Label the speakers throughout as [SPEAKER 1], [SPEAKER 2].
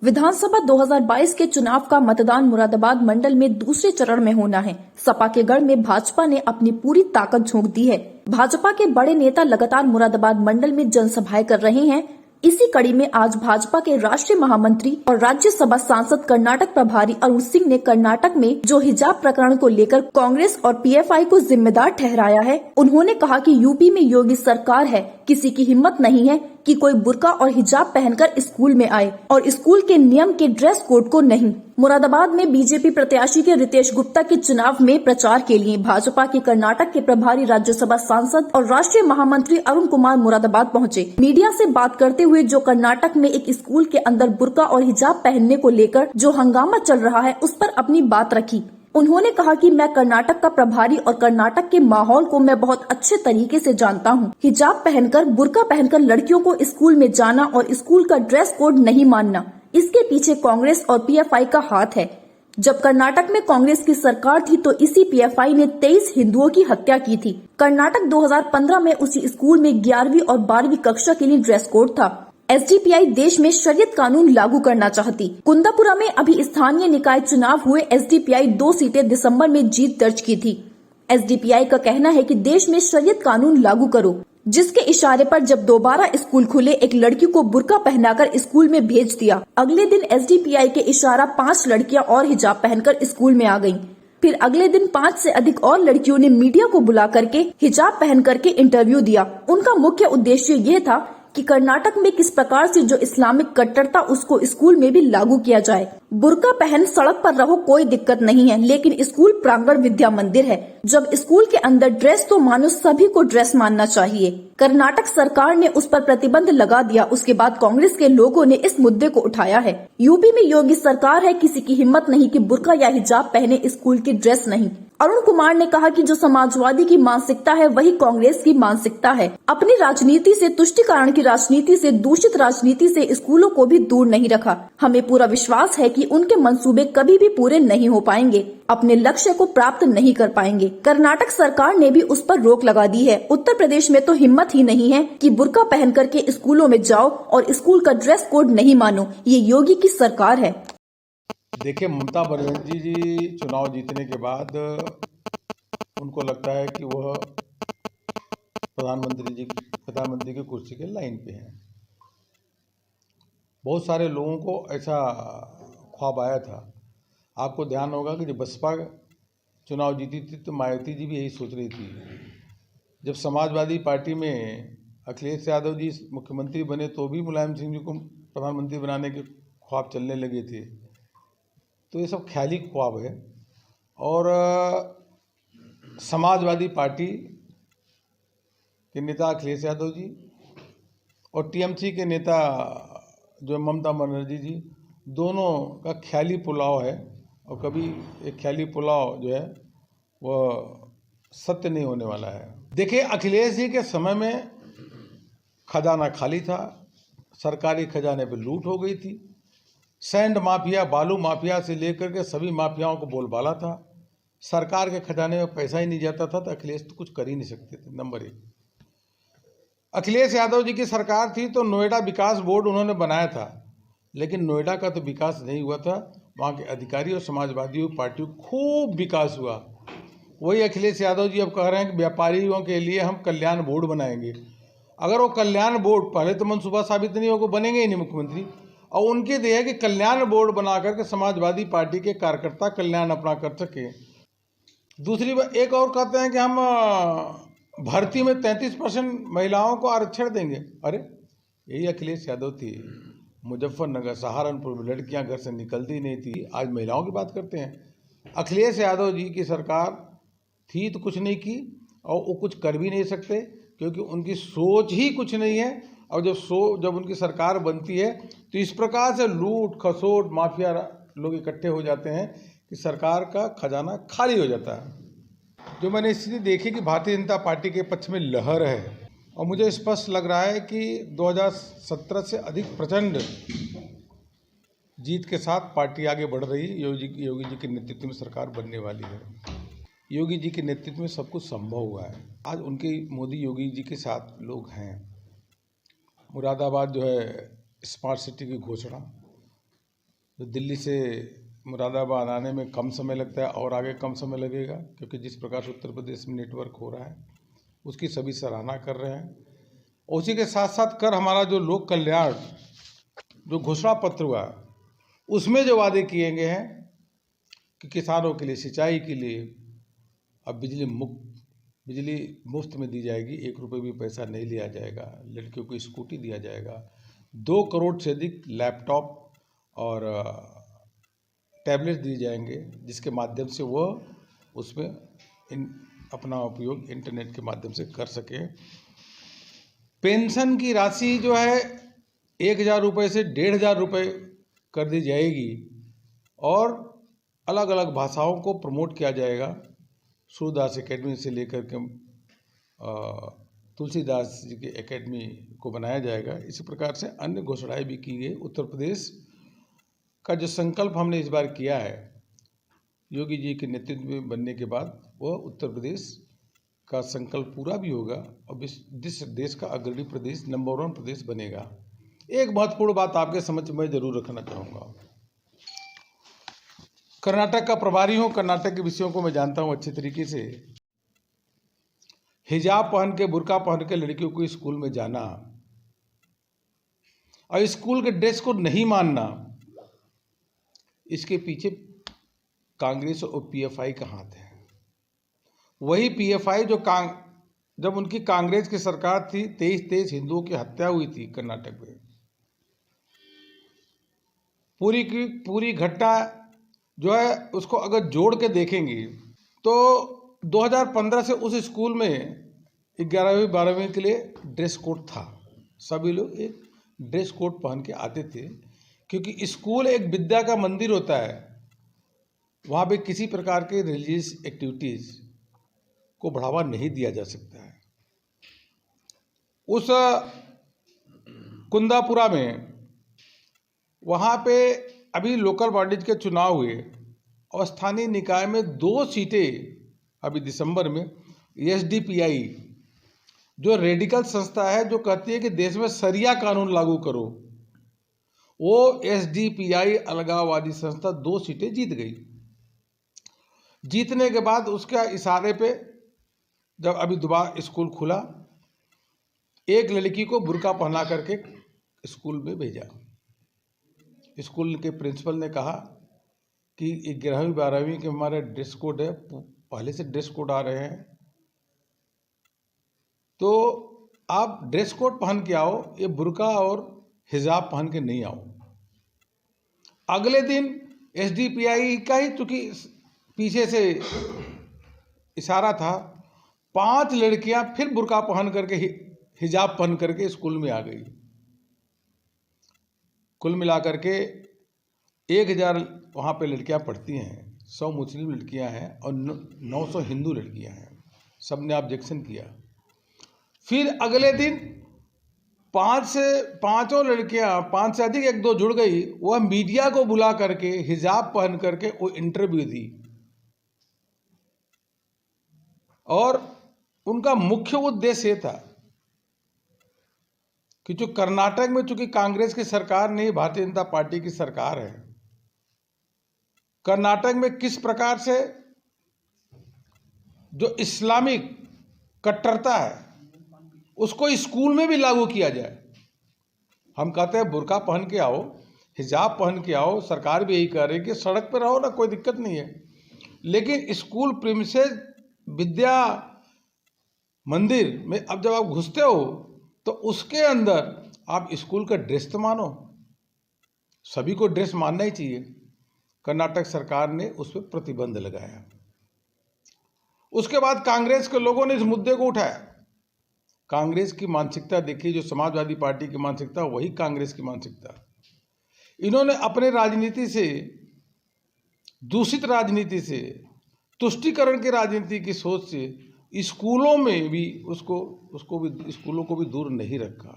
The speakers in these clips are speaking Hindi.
[SPEAKER 1] विधानसभा 2022 के चुनाव का मतदान मुरादाबाद मंडल में दूसरे चरण में होना है। सपा के गढ़ में भाजपा ने अपनी पूरी ताकत झोंक दी है। भाजपा के बड़े नेता लगातार मुरादाबाद मंडल में जनसभाएं कर रहे हैं। इसी कड़ी में आज भाजपा के राष्ट्रीय महामंत्री और राज्यसभा सांसद कर्नाटक प्रभारी अरुण सिंह ने कर्नाटक में जो हिजाब प्रकरण को लेकर कांग्रेस और पीएफआई को जिम्मेदार ठहराया है। उन्होंने कहा कि यूपी में योगी सरकार है, किसी की हिम्मत नहीं है कि कोई बुर्का और हिजाब पहनकर स्कूल में आए और स्कूल के नियम के ड्रेस कोड को नहीं। मुरादाबाद में बीजेपी प्रत्याशी के रितेश गुप्ता के चुनाव में प्रचार के लिए भाजपा के कर्नाटक के प्रभारी राज्यसभा सांसद और राष्ट्रीय महामंत्री अरुण कुमार मुरादाबाद पहुंचे। मीडिया से बात करते हुए जो कर्नाटक में एक स्कूल के अंदर बुर्का और हिजाब पहनने को लेकर जो हंगामा चल रहा है, उस पर अपनी बात रखी। उन्होंने कहा कि मैं कर्नाटक का प्रभारी और कर्नाटक के माहौल को मैं बहुत अच्छे तरीके से जानता हूं। हिजाब पहनकर, बुर्का पहनकर लड़कियों को स्कूल में जाना और स्कूल का ड्रेस कोड नहीं मानना, इसके पीछे कांग्रेस और पीएफआई का हाथ है। जब कर्नाटक में कांग्रेस की सरकार थी तो इसी पीएफआई ने 23 हिंदुओं की हत्या की थी। कर्नाटक 2015 में उसी स्कूल में 11वीं और 12वीं कक्षा के लिए ड्रेस कोड था। एसडीपीआई देश में शरीयत कानून लागू करना चाहती। कुंदापुरा में अभी स्थानीय निकाय चुनाव हुए। एसडीपीआई 2 सीटें दिसंबर में जीत दर्ज की थी। एसडीपीआई का कहना है कि देश में शरीयत कानून लागू करो, जिसके इशारे पर जब दोबारा स्कूल खुले, एक लड़की को बुर्का पहनाकर स्कूल में भेज दिया। अगले दिन एसडीपीआई के इशारा 5 लड़कियां और हिजाब पहनकर स्कूल में आ गयीं। फिर अगले दिन 5 से अधिक और लड़कियों ने मीडिया को बुला करके हिजाब पहन करके इंटरव्यू दिया। उनका मुख्य उद्देश्य यह था कि कर्नाटक में किस प्रकार से जो इस्लामिक कट्टरता उसको स्कूल में भी लागू किया जाए। बुर्का पहन सड़क पर रहो, कोई दिक्कत नहीं है, लेकिन स्कूल प्रांगण विद्या मंदिर है। जब स्कूल के अंदर ड्रेस तो मानो, सभी को ड्रेस मानना चाहिए। कर्नाटक सरकार ने उस पर प्रतिबंध लगा दिया। उसके बाद कांग्रेस के लोगों ने इस मुद्दे को उठाया है। यूपी में योगी सरकार है, किसी की हिम्मत नहीं कि बुर्का या हिजाब पहने, स्कूल की ड्रेस नहीं। अरुण कुमार ने कहा कि जो समाजवादी की मानसिकता है वही कांग्रेस की मानसिकता है। अपनी राजनीति से, तुष्टीकरण की राजनीति से, दूषित राजनीति से स्कूलों को भी दूर नहीं रखा। हमें पूरा विश्वास है कि उनके मंसूबे कभी भी पूरे नहीं हो पाएंगे, अपने लक्ष्य को प्राप्त नहीं कर पाएंगे। कर्नाटक सरकार ने भी उस पर रोक लगा दी है। उत्तर प्रदेश में तो हिम्मत ही नहीं है कि बुर्का पहन करके स्कूलों में जाओ और स्कूल का ड्रेस कोड नहीं मानो। ये योगी की सरकार है।
[SPEAKER 2] देखिए, ममता बनर्जी जी चुनाव जीतने के बाद उनको लगता है कि वह प्रधानमंत्री की कुर्सी के लाइन पे हैं। बहुत सारे लोगों को ऐसा ख्वाब आया था। आपको ध्यान होगा कि जब बसपा चुनाव जीती थी तो मायावती जी भी यही सोच रही थी। जब समाजवादी पार्टी में अखिलेश यादव जी मुख्यमंत्री बने तो भी मुलायम सिंह जी को प्रधानमंत्री बनाने के ख्वाब चलने लगे थे। तो ये सब ख्याली ख्वाब है। और समाजवादी पार्टी के नेता अखिलेश यादव जी और टीएमसी के नेता जो ममता बनर्जी जी, दोनों का ख्याली पुलाव है। और कभी एक ख्याली पुलाव जो है वह सत्य नहीं होने वाला है। देखिए, अखिलेश जी के समय में खजाना खाली था, सरकारी खजाने पे लूट हो गई थी। सैंड माफिया, बालू माफिया से लेकर के सभी माफियाओं को बोलबाला था। सरकार के खजाने में पैसा ही नहीं जाता था तो अखिलेश तो कुछ कर ही नहीं सकते थे। नंबर 1, अखिलेश यादव जी की सरकार थी तो नोएडा विकास बोर्ड उन्होंने बनाया था, लेकिन नोएडा का तो विकास नहीं हुआ था। वहाँ के अधिकारी और समाजवादी पार्टी खूब विकास हुआ। वही अखिलेश यादव जी अब कह रहे हैं कि व्यापारियों के लिए हम कल्याण बोर्ड बनाएंगे। अगर वो कल्याण बोर्ड, पहले तो मनसूबा साबित नहीं होगा, बनेंगे ही नहीं मुख्यमंत्री। और उनके देह है कि कल्याण बोर्ड बना करके समाजवादी पार्टी के कार्यकर्ता कल्याण अपना कर सके। दूसरी बात, एक और कहते हैं कि हम भर्ती में 33% महिलाओं को आरक्षण देंगे। अरे, यही अखिलेश यादव थी। मुजफ्फरनगर, सहारनपुर में लड़कियां घर से निकलती नहीं थी, आज महिलाओं की बात करते हैं। अखिलेश यादव जी की सरकार थी तो कुछ नहीं की और वो कुछ कर भी नहीं सकते, क्योंकि उनकी सोच ही कुछ नहीं है। और जब उनकी सरकार बनती है तो इस प्रकार से लूट खसोट माफिया लोग इकट्ठे हो जाते हैं कि सरकार का खजाना खाली हो जाता है। जो मैंने स्थिति देखी कि भारतीय जनता पार्टी के पक्ष में लहर है, और मुझे स्पष्ट लग रहा है कि 2017 से अधिक प्रचंड जीत के साथ पार्टी आगे बढ़ रही है। योगी जी के नेतृत्व में सरकार बनने वाली है। योगी जी के नेतृत्व में सब कुछ संभव हुआ है। आज उनके मोदी योगी जी के साथ लोग हैं। मुरादाबाद जो है स्मार्ट सिटी की घोषणा, जो दिल्ली से मुरादाबाद आने में कम समय लगता है और आगे कम समय लगेगा, क्योंकि जिस प्रकार से उत्तर प्रदेश में नेटवर्क हो रहा है उसकी सभी सराहना कर रहे हैं। उसी के साथ साथ कर हमारा जो लोक कल्याण जो घोषणा पत्र हुआ उसमें जो वादे किए गए हैं कि किसानों के लिए, सिंचाई के लिए अब बिजली मुफ्त में दी जाएगी, 1 रुपये भी पैसा नहीं लिया जाएगा, लड़कियों को स्कूटी दिया जाएगा, 2 करोड़ से अधिक लैपटॉप और टैबलेट दिए जाएंगे, जिसके माध्यम से वह उसमें अपना उपयोग इंटरनेट के माध्यम से कर सके। पेंशन की राशि जो है 1,000 रुपये से 1,500 रुपये कर दी जाएगी और अलग अलग भाषाओं को प्रमोट किया जाएगा। सूरदास एकेडमी से लेकर के तुलसीदास जी की एकेडमी को बनाया जाएगा। इसी प्रकार से अन्य घोषणाएं भी की गई। उत्तर प्रदेश का जो संकल्प हमने इस बार किया है योगी जी के नेतृत्व में बनने के बाद, वह उत्तर प्रदेश का संकल्प पूरा भी होगा और देश का अग्रणी प्रदेश, नंबर 1 प्रदेश बनेगा। एक महत्वपूर्ण बात आपके समक्ष मैं जरूर रखना चाहूँगा। कर्नाटक का प्रभारी हूँ, कर्नाटक के विषयों को मैं जानता हूँ अच्छे तरीके से। हिजाब पहन के, बुर्का पहन के लड़कियों को स्कूल में जाना और स्कूल के ड्रेस को नहीं मानना, इसके पीछे कांग्रेस और पीएफआई का हाथ है। वही पीएफआई जो जब उनकी कांग्रेस की सरकार थी, 23 हिंदुओं की हत्या हुई थी कर्नाटक में। पूरी की पूरी घटना जो है उसको अगर जोड़ के देखेंगे तो 2015 से उस स्कूल में 11वीं 12वीं के लिए ड्रेस कोड था। सभी लोग एक ड्रेस कोड पहन के आते थे, क्योंकि स्कूल एक विद्या का मंदिर होता है। वहाँ पे किसी प्रकार के रिलीजियस एक्टिविटीज़ को बढ़ावा नहीं दिया जा सकता है। उस कुंदापुरा में वहाँ पे अभी लोकल बॉडीज के चुनाव हुए और स्थानीय निकाय में 2 सीटें अभी दिसंबर में एसडीपीआई जो रेडिकल संस्था है जो कहती है कि देश में शरिया कानून लागू करो, वो एसडीपीआई अलगाववादी संस्था 2 सीटें जीत गई। जीतने के बाद उसके इशारे पे जब अभी दोबारा स्कूल खुला, एक लड़की को बुर्का पहना करके स्कूल में भेजा। स्कूल के प्रिंसिपल ने कहा कि 11वीं 12वीं के हमारे ड्रेस कोड है, पहले से ड्रेस कोड आ रहे हैं, तो आप ड्रेस कोड पहन के आओ, ये बुर्का और हिजाब पहन के नहीं आओ। अगले दिन एसडीपीआई का ही चूंकि पीछे से इशारा था, 5 लड़कियां फिर बुर्का पहन करके, हिजाब पहन करके स्कूल में आ गई। कुल मिलाकर के 1000 वहाँ पे लड़कियां पढ़ती हैं, 100 मुस्लिम लड़कियां हैं और 900 हिंदू लड़कियां हैं। सब ने ऑब्जेक्शन किया। फिर अगले दिन 5 से 5 लड़कियां, 5 से अधिक 1-2 जुड़ गई, वह मीडिया को बुला करके हिजाब पहन करके वो इंटरव्यू दी और उनका मुख्य उद्देश्य ये था कि जो कर्नाटक में चूंकि कांग्रेस की सरकार नहीं, भारतीय जनता पार्टी की सरकार है, कर्नाटक में किस प्रकार से जो इस्लामिक कट्टरता है उसको स्कूल में भी लागू किया जाए। हम कहते हैं बुर्का पहन के आओ, हिजाब पहन के आओ, सरकार भी यही कह रही है कि सड़क पर रहो ना, कोई दिक्कत नहीं है, लेकिन स्कूल प्रीमिसेस विद्या मंदिर में अब जब आप घुसते हो तो उसके अंदर आप स्कूल का ड्रेस तो मानो, सभी को ड्रेस मानना ही चाहिए। कर्नाटक सरकार ने उस पर प्रतिबंध लगाया। उसके बाद कांग्रेस के लोगों ने इस मुद्दे को उठाया। कांग्रेस की मानसिकता देखिए, जो समाजवादी पार्टी की मानसिकता वही कांग्रेस की मानसिकता। इन्होंने अपने राजनीति से, दूषित राजनीति से, तुष्टीकरण की राजनीति की सोच से स्कूलों में भी स्कूलों को भी दूर नहीं रखा।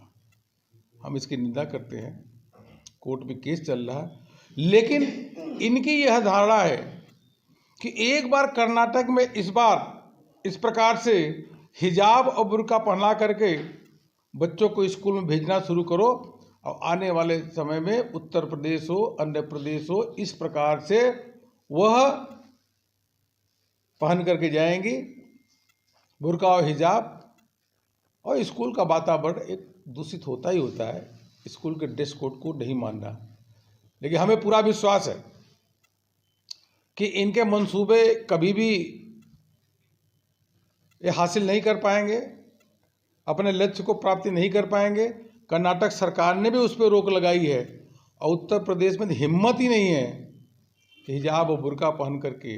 [SPEAKER 2] हम इसकी निंदा करते हैं, कोर्ट में केस चल रहा है, लेकिन इनकी यह धारणा है कि एक बार कर्नाटक में इस प्रकार से हिजाब और बुर्का पहना करके बच्चों को स्कूल में भेजना शुरू करो और आने वाले समय में उत्तर प्रदेश हो, अन्य प्रदेश हो, इस प्रकार से वह पहन करके जाएंगी बुर्का और हिजाब। और स्कूल का वातावरण एक दूषित होता ही होता है, स्कूल के ड्रेस कोड को नहीं मानना। लेकिन हमें पूरा विश्वास है कि इनके मंसूबे कभी भी ये हासिल नहीं कर पाएंगे, अपने लक्ष्य को प्राप्ति नहीं कर पाएंगे। कर्नाटक सरकार ने भी उस पर रोक लगाई है और उत्तर प्रदेश में हिम्मत ही नहीं है कि हिजाब और बुर्का पहन करके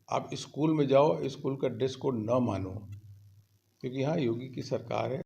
[SPEAKER 2] आप स्कूल में जाओ, स्कूल का ड्रेस कोड न मानो, क्योंकि यहाँ योगी की सरकार है।